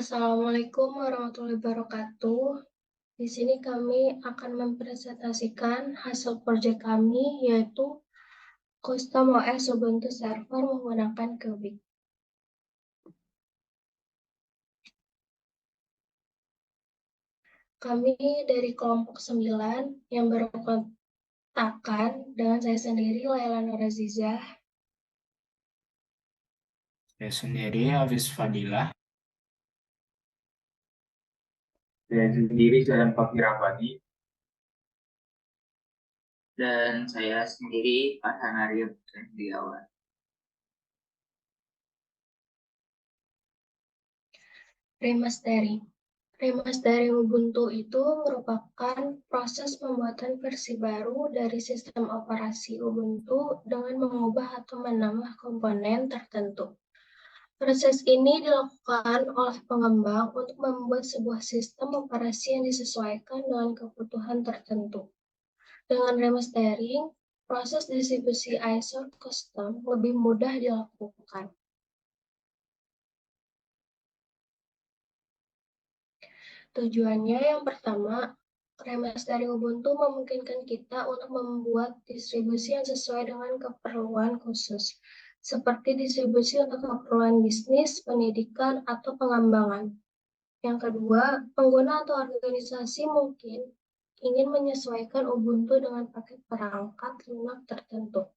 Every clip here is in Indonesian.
Assalamualaikum warahmatullahi wabarakatuh. Di sini kami akan mempresentasikan hasil proyek kami, yaitu Custom OS Ubuntu Server menggunakan Cubic. Kami dari kelompok 9 yang berkontakan dengan saya sendiri, Laila Nurazizah. Saya sendiri Hafiz Fadilah. Saya sendiri Jalan Fakir Abadi. Dan saya sendiri Farhan Arya Putra. Remastering. Remastering Ubuntu itu merupakan proses pembuatan versi baru dari sistem operasi Ubuntu dengan mengubah atau menambah komponen tertentu. Proses ini dilakukan oleh pengembang untuk membuat sebuah sistem operasi yang disesuaikan dengan kebutuhan tertentu. Dengan remastering, proses distribusi ISO custom lebih mudah dilakukan. Tujuannya yang pertama, remastering Ubuntu memungkinkan kita untuk membuat distribusi yang sesuai dengan keperluan khusus, seperti distribusi untuk keperluan bisnis, pendidikan, atau pengembangan. Yang kedua, pengguna atau organisasi mungkin ingin menyesuaikan Ubuntu dengan paket perangkat lunak tertentu,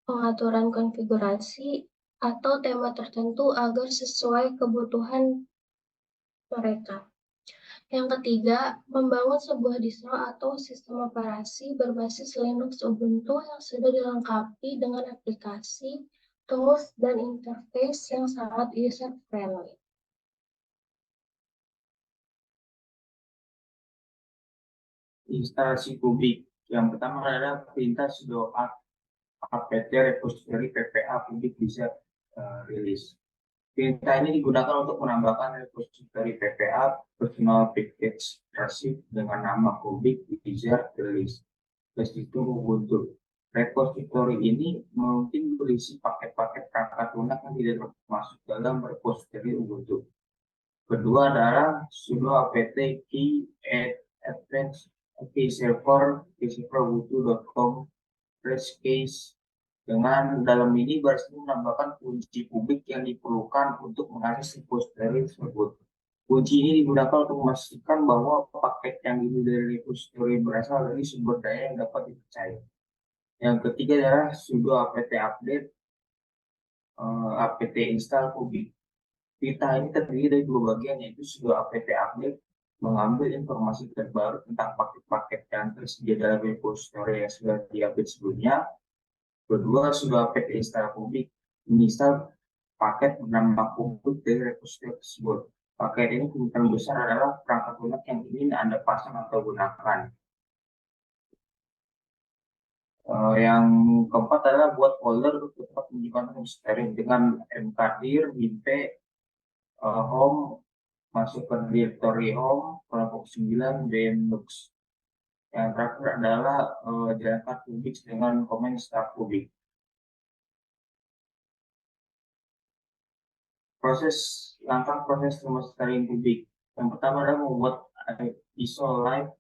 pengaturan konfigurasi, atau tema tertentu agar sesuai kebutuhan mereka. Yang ketiga, membangun sebuah distro atau sistem operasi berbasis Linux Ubuntu yang sudah dilengkapi dengan aplikasi, tools, dan interface yang sangat user-friendly. Instalasi Cubic. Yang pertama adalah perintah sudo apt repository ppa Cubic bisa rilis. Perintah ini digunakan untuk menambahkan repository ppa personal package tracing dengan nama Cubic wizard release. Itu Ubuntu. Repository ini mungkin berisi paket-paket perangkat lunak yang tidak termasuk dalam repository Ubuntu. Kedua adalah sudo apt key advanced server ubuntu.com case. Dengan dalam ini berhasil menambahkan kunci Cubic yang diperlukan untuk mengakses repository tersebut. Kunci ini digunakan untuk memastikan bahwa paket yang dimiliki dari repository berasal dari sumber daya yang dapat dipercaya. Yang ketiga adalah sudo apt update apt install Cubic. Perintah ini terdiri dari dua bagian, yaitu sudo apt update mengambil informasi terbaru tentang paket-paket yang tersedia dalam repository yang sudah diupdate sebelumnya. Kedua, sudo apt install Cubic menginstal paket bernama Cubic dari repository tersebut. Paket ini kemungkinan besar adalah perangkat lunak yang ingin Anda pasang atau gunakan. Yang keempat adalah buat folder untuk tetap menyimpan repository dengan mkdir, binp, home, masuk ke directory home, kelompok 9, Linux. Yang terakhir adalah jalankan Cubic dengan komen start Cubic. Langkah proses remastering Cubic. Yang pertama adalah membuat ISO live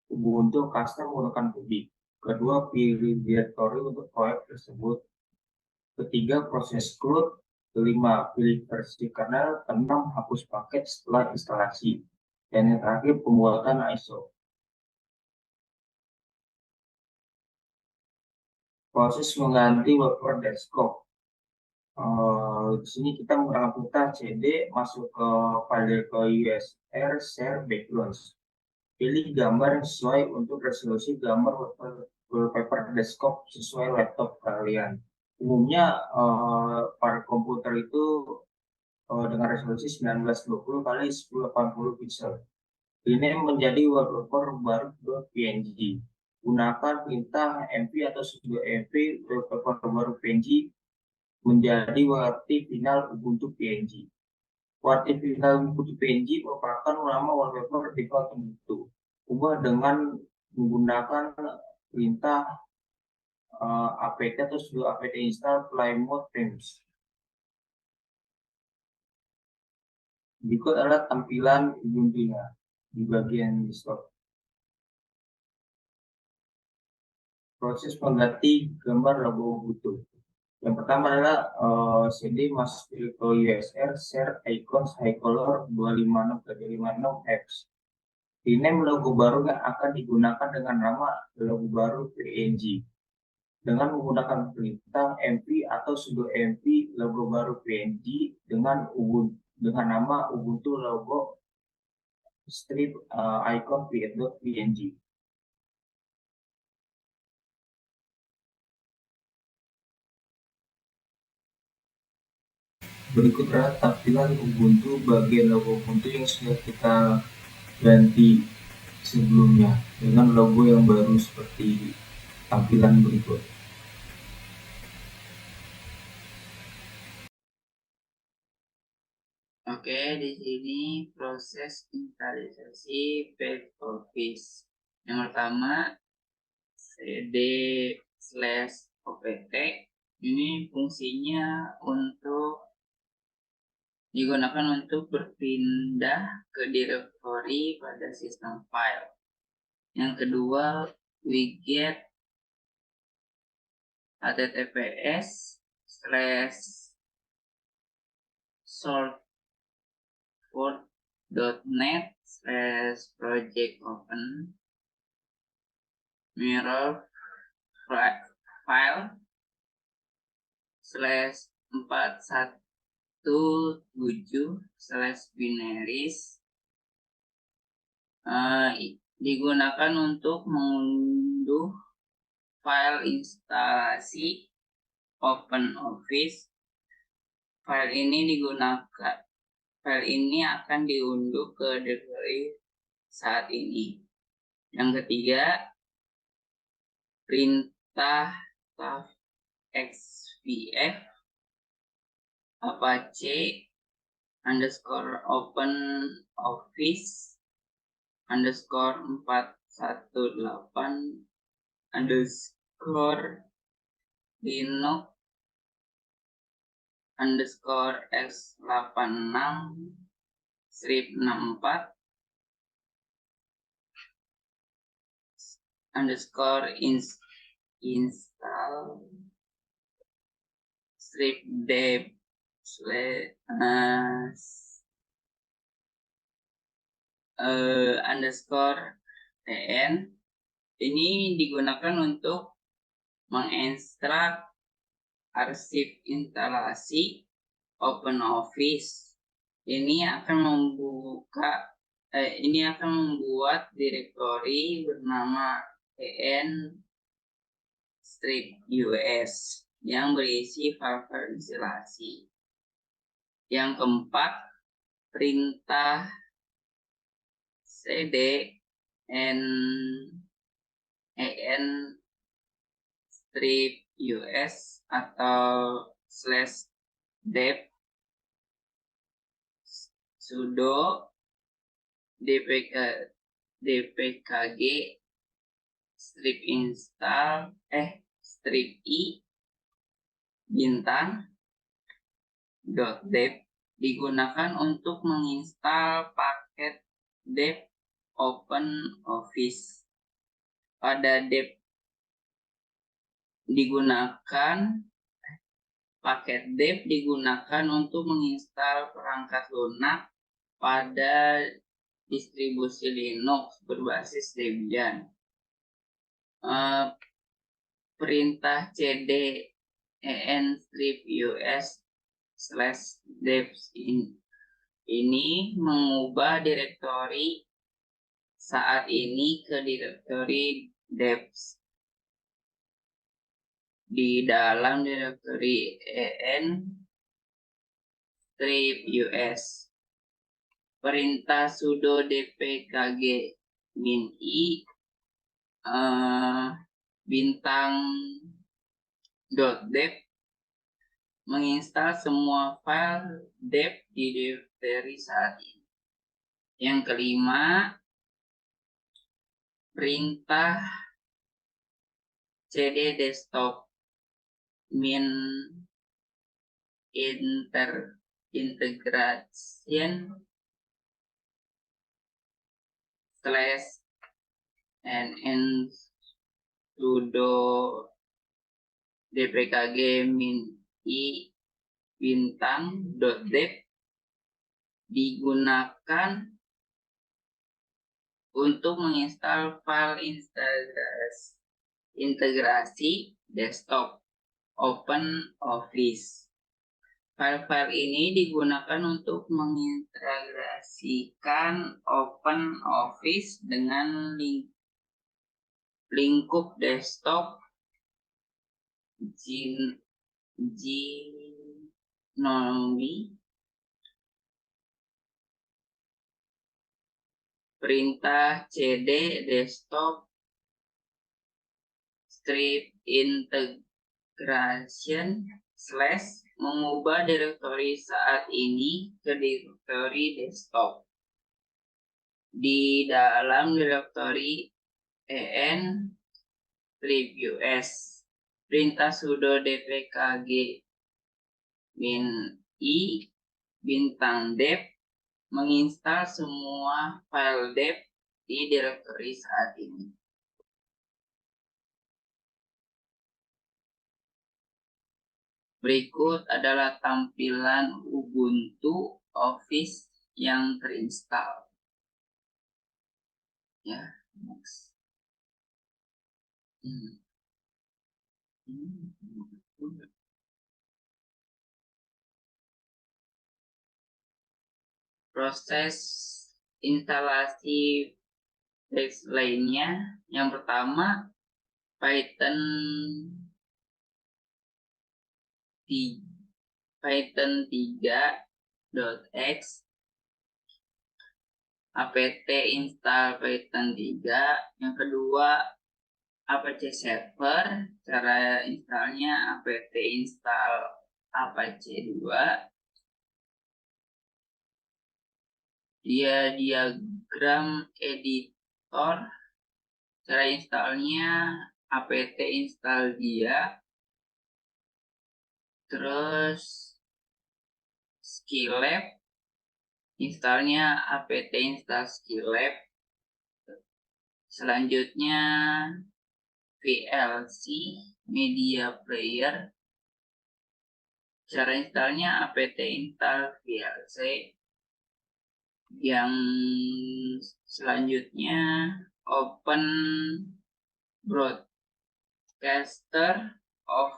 Ubuntu custom menggunakan Cubic. Kedua, pilih directory untuk proyek tersebut. Ketiga, proses root. Kelima, pilih versi kernel. Keenam, hapus paket setelah instalasi. Dan yang terakhir, pembuatan ISO. Proses mengganti wallpaper desktop. Di sini kita menggunakan perintah cd masuk ke file ke usr share backgrounds. Pilih gambar yang sesuai untuk resolusi gambar wallpaper desktop sesuai laptop kalian. Umumnya pada komputer itu dengan resolusi 1920 kali 1080 pixel. Ini menjadi wallpaper baru .png. Gunakan perintah mv atau sudo mv wallpaper baru png menjadi warti final Ubuntu PNG. Warti final Ubuntu PNG merupakan nama wallpaper default Ubuntu. Ubah dengan menggunakan perintah apt atau sudo apt install plymouth themes. Berikut adalah tampilan Ubuntu-nya di bagian desktop. Proses mengganti gambar logo Ubuntu. Yang pertama adalah CD masuk ke USR share icons high color 256x. Rename logo baru yang akan digunakan dengan nama logo baru PNG dengan menggunakan perintah mv atau sudo mv logo baru PNG dengan nama Ubuntu logo strip icon create.png. Berikut adalah tampilan Ubuntu bagian logo Ubuntu yang sudah kita ganti sebelumnya dengan logo yang baru seperti tampilan berikut. Oke, di sini proses instalisasi Page Office. Yang pertama, cd/opt. Ini fungsinya digunakan untuk berpindah ke directory pada sistem file. Yang kedua, widget https://sourceforge.net/project open mirror file /417/binaries digunakan untuk mengunduh file instalasi OpenOffice. File ini akan diunduh ke directory saat ini. Yang ketiga, perintah xvf apache _linux_install /deb _tn. Ini digunakan untuk mengekstrak arsip instalasi OpenOffice. Ini akan membuat direktori bernama tn-us yang berisi file-file instalasi. Yang keempat, perintah cd -us atau /deb sudo dpkg -i .deb digunakan untuk menginstal paket deb OpenOffice. Paket deb digunakan untuk menginstal perangkat lunak pada distribusi Linux berbasis Debian. Perintah cd -us/debs ini mengubah direktori saat ini ke direktori debs. Di dalam direktori en-us, perintah sudo dpkg -i .deb menginstal semua file deb di direktori saat ini. Yang kelima, perintah cd desktop min integration slash nn sudo dpkg min i bintang .dep digunakan untuk menginstal file integrasi desktop OpenOffice. File-file ini digunakan untuk mengintegrasikan OpenOffice dengan lingkup desktop Gnome, perintah cd desktop script integration slash mengubah direktori saat ini ke direktori desktop. Di dalam direktori en previous perintah sudo dpkg min i bintang dep menginstal semua file dep di direktori saat ini. Berikut adalah tampilan Ubuntu Office yang terinstall. Ya, next. Proses instalasi teks lainnya, yang pertama Python 3.x apt install Python 3. Yang kedua Apache server, cara installnya apt install Apache 2. Dia diagram editor, cara installnya apt install dia. Terus Skylab, installnya apt install Skylab. Selanjutnya VLC media player, cara installnya apt install VLC. Yang selanjutnya Open Broadcaster of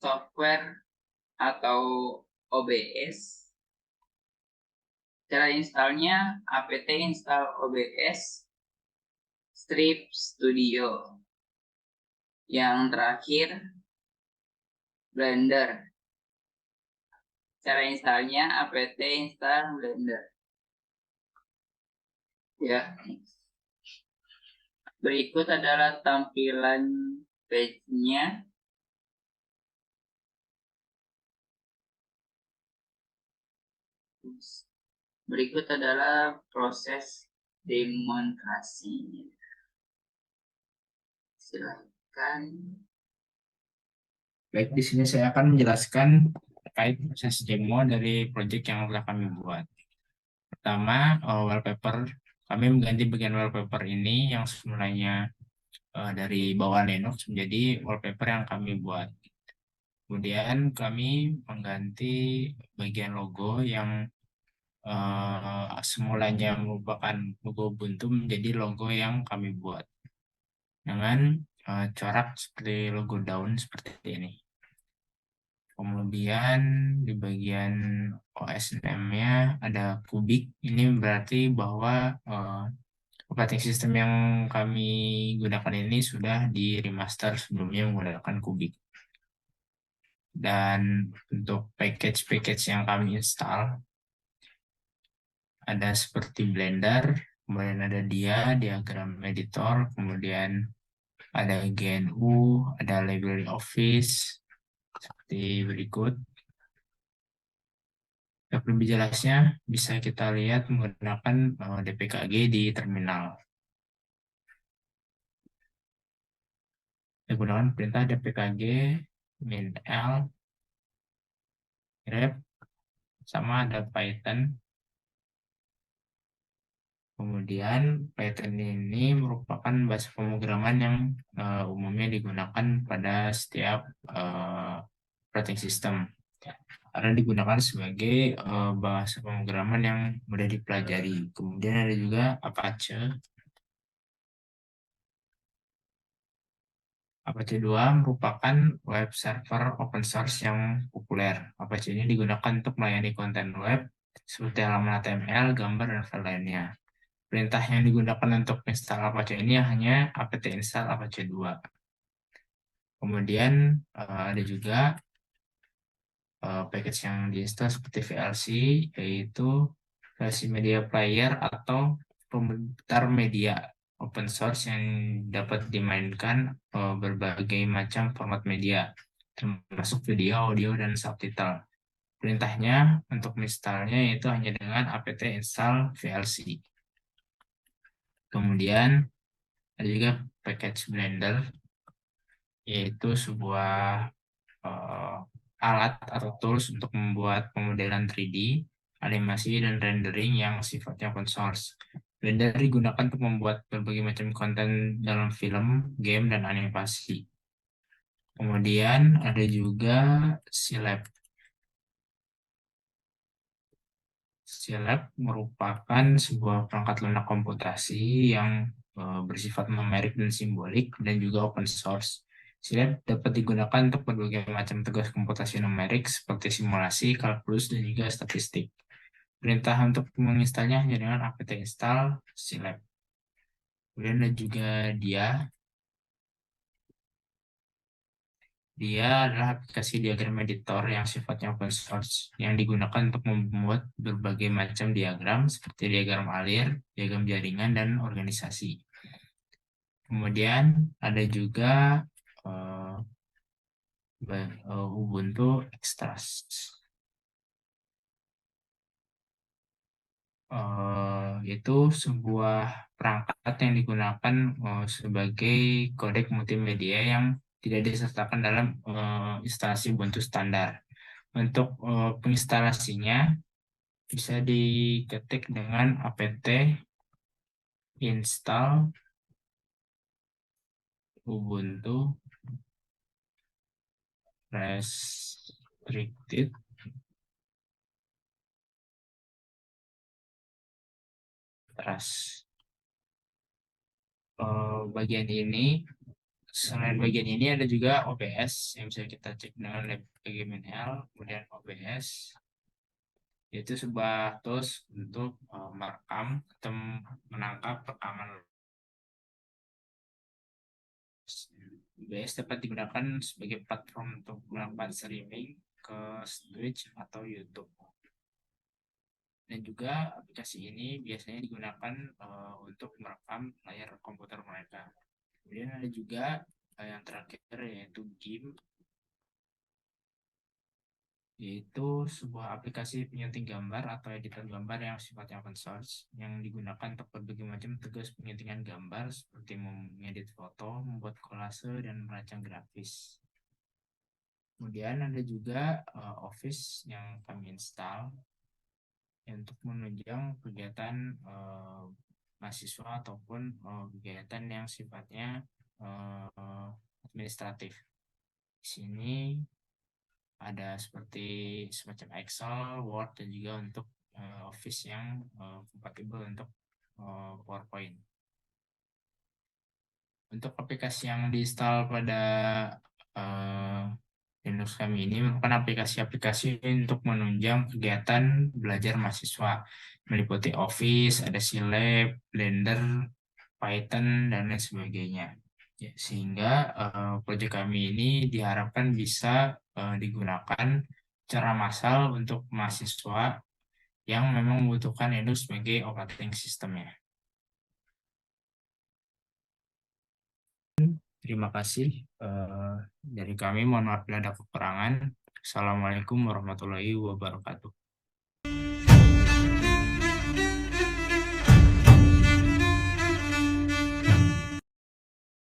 Software atau OBS. Cara installnya apt install OBS Strip Studio. Yang terakhir Blender. Cara installnya apt install Blender. Ya. Berikut adalah tampilan page-nya. Berikut adalah proses demonstrasinya. Silakan. Baik, di sini saya akan menjelaskan terkait proses demo dari project yang telah kami buat. Pertama, wallpaper. Kami mengganti bagian wallpaper ini yang semulanya dari bawah Linux menjadi wallpaper yang kami buat. Kemudian kami mengganti bagian logo yang semulanya merupakan logo Ubuntu menjadi logo yang kami buat dengan corak seperti logo daun seperti ini. Kemudian di bagian OS name-nya ada Kubik. Ini berarti bahwa operating system yang kami gunakan ini sudah di remaster sebelumnya menggunakan Kubik. Dan untuk package-package yang kami install ada seperti Blender, kemudian ada diagram editor, kemudian ada GNU, ada library Office seperti berikut. Lebih jelasnya bisa kita lihat menggunakan dpkg di terminal. Menggunakan perintah dpkg min l grep sama ada Python Kemudian Python ini merupakan bahasa pemrograman yang umumnya digunakan pada setiap operating system karena digunakan sebagai bahasa pemrograman yang mudah dipelajari. Kemudian ada juga Apache. Apache 2 merupakan web server open source yang populer. Apache ini digunakan untuk melayani konten web seperti halaman HTML, gambar, dan file lainnya. Perintah yang digunakan untuk install Apache ini hanya apt install Apache 2. Kemudian ada juga package yang diinstal seperti VLC, yaitu VLC Media Player atau pemutar media open source yang dapat dimainkan berbagai macam format media, termasuk video, audio, dan subtitle. Perintahnya untuk installnya yaitu hanya dengan apt install VLC. Kemudian ada juga package Blender, yaitu sebuah alat atau tools untuk membuat pemodelan 3D, animasi, dan rendering yang sifatnya open source. Blender digunakan untuk membuat berbagai macam konten dalam film, game, dan animasi. Kemudian ada juga Scilab. Scilab merupakan sebuah perangkat lunak komputasi yang bersifat numerik dan simbolik dan juga open source. Scilab dapat digunakan untuk berbagai macam tugas komputasi numerik seperti simulasi, kalkulus, dan juga statistik. Perintah untuk menginstalnya hanya dengan apt install Scilab. Kemudian ada juga Dia adalah aplikasi diagram editor yang sifatnya open source yang digunakan untuk membuat berbagai macam diagram seperti diagram alir, diagram jaringan, dan organisasi. Kemudian ada juga Ubuntu Extras. Itu sebuah perangkat yang digunakan sebagai kodek multimedia yang tidak disertakan dalam instalasi Ubuntu standar. Untuk penginstalasinya bisa diketik dengan apt install Ubuntu restricted trust. Bagian ini, selain bagian ini ada juga OBS yang bisa kita cek dengan LabGML, kemudian OBS yaitu sebuah tools untuk merekam atau menangkap rekaman. OBS dapat digunakan sebagai platform untuk melakukan streaming ke Twitch atau YouTube. Dan juga aplikasi ini biasanya digunakan untuk merekam layar komputer mereka. Kemudian ada juga yang terakhir yaitu GIMP, yaitu sebuah aplikasi penyunting gambar atau editor gambar yang sifatnya open source yang digunakan untuk berbagai macam tugas penyuntingan gambar seperti mengedit foto, membuat kolase, dan merancang grafis. Kemudian ada juga Office yang kami install untuk menunjang kegiatan mahasiswa ataupun kegiatan yang sifatnya administratif. Di sini ada seperti semacam Excel, Word, dan juga untuk Office yang kompatibel untuk PowerPoint. Untuk aplikasi yang diinstal pada Linux kami ini merupakan aplikasi-aplikasi untuk menunjang kegiatan belajar mahasiswa, meliputi Office, ada Scilab, Blender, Python, dan lain sebagainya. Ya, sehingga proyek kami ini diharapkan bisa digunakan secara massal untuk mahasiswa yang memang membutuhkan Linux sebagai operating system-nya. Terima kasih dari kami. Mohon maaf bila ada kekurangan. Assalamualaikum warahmatullahi wabarakatuh.